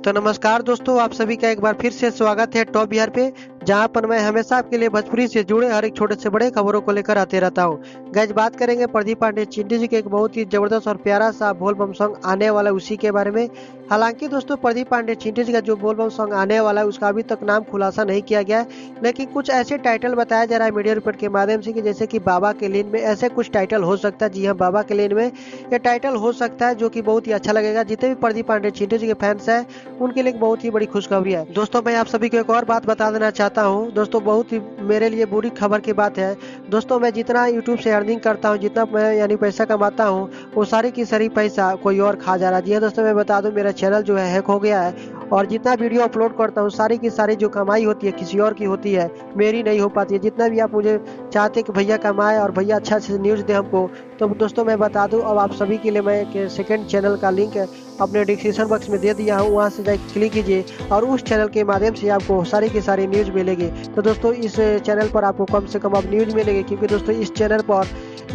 तो नमस्कार दोस्तों, आप सभी का एक बार फिर से स्वागत है टॉप बिहार पे, जहां पर मैं हमेशा आपके लिए भोजपुरी से जुड़े हर एक छोटे से बड़े खबरों को लेकर आते रहता हूं। गाइस, बात करेंगे प्रदीप पांडे चिंटू जी के एक बहुत ही जबरदस्त और प्यारा सा बोल बम सॉन्ग आने वाला है, उसी के बारे में। हालांकि दोस्तों, प्रदीप पांडे चिंटू जी का जो बोल बम सॉन्ग आने वाला है उसका अभी तक नाम खुलासा नहीं किया गया है, लेकिन कुछ ऐसे टाइटल बताया जा रहा है मीडिया रिपोर्ट के माध्यम से कि जैसे कि बाबा के लीन में, ऐसे कुछ टाइटल हो सकता है। जी हाँ, बाबा के लीन में ये टाइटल हो सकता है, जो कि बहुत ही अच्छा लगेगा। जितने भी प्रदीप पांडे चिंटू जी के फैंस हैं उनके लिए एक बहुत ही बड़ी खुशखबरी है। दोस्तों, मैं आप सभी को एक और बात बता देना चाहता हूँ। दोस्तों, बहुत ही मेरे लिए बुरी खबर की बात है। दोस्तों, मैं जितना यूट्यूब से अर्निंग करता हूँ, जितना मैं यानी पैसा कमाता हूँ, वो सारी की सारी पैसा कोई और खा जा रहा है। जी हाँ दोस्तों, मैं बता दूं, मेरा चैनल जो है हैक हो गया है, और जितना वीडियो अपलोड करता हूँ सारी की सारी जो कमाई होती है किसी और की होती है, मेरी नहीं हो पाती है। जितना भी आप मुझे चाहते कि भैया कमाए और भैया अच्छा से न्यूज़ दे हमको, तो दोस्तों मैं बता दूं, अब आप सभी के लिए मैं एक सेकंड चैनल का लिंक अपने डिस्क्रिप्शन बॉक्स में दे दिया हूँ, वहाँ से जाकर क्लिक कीजिए और उस चैनल के माध्यम से आपको सारी की सारी न्यूज़ मिलेगी। तो दोस्तों, इस चैनल पर आपको कम से कम अब न्यूज़ मिलेगी, क्योंकि दोस्तों इस चैनल पर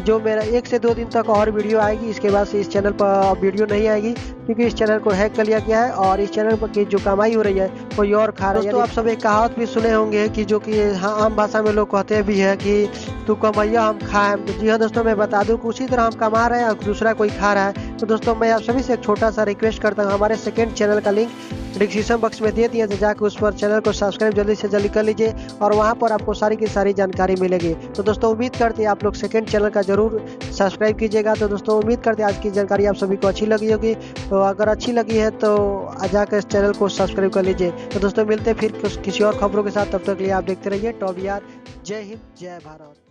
जो मेरा 1 से 2 दिन तक और वीडियो आएगी, इसके बाद से इस चैनल पर वीडियो नहीं आएगी, क्योंकि इस चैनल को हैक कर लिया गया है और इस चैनल पर की जो कमाई हो रही है कोई और खा रहा है। दोस्तों, आप सब एक कहावत भी सुने होंगे कि जो कि हाँ, आम भाषा में लोग कहते भी है कि तू कमाइया हम खाएं। तो जी हाँ दोस्तों, मैं बता दूं कि उसी तरह हम कमा रहे हैं और दूसरा कोई खा रहा है। तो दोस्तों, मैं आप सभी से एक छोटा सा रिक्वेस्ट करता हूँ, हमारे सेकंड चैनल का लिंक डिस्क्रिप्शन बॉक्स में दे दिया, तो जाकर उस पर चैनल को सब्सक्राइब जल्दी से जल्दी कर लीजिए और वहाँ पर आपको सारी की सारी जानकारी मिलेगी। तो दोस्तों, उम्मीद करते हैं आप लोग सेकंड चैनल का जरूर सब्सक्राइब कीजिएगा। तो दोस्तों, उम्मीद करते हैं आज की जानकारी आप सभी को अच्छी लगी होगी। तो अगर अच्छी लगी है तो जाकर इस चैनल को सब्सक्राइब कर लीजिए। तो दोस्तों, मिलते हैं फिर किसी और खबरों के साथ, तब तक के लिए आप देखते रहिए टॉप बिहार। जय हिंद, जय भारत।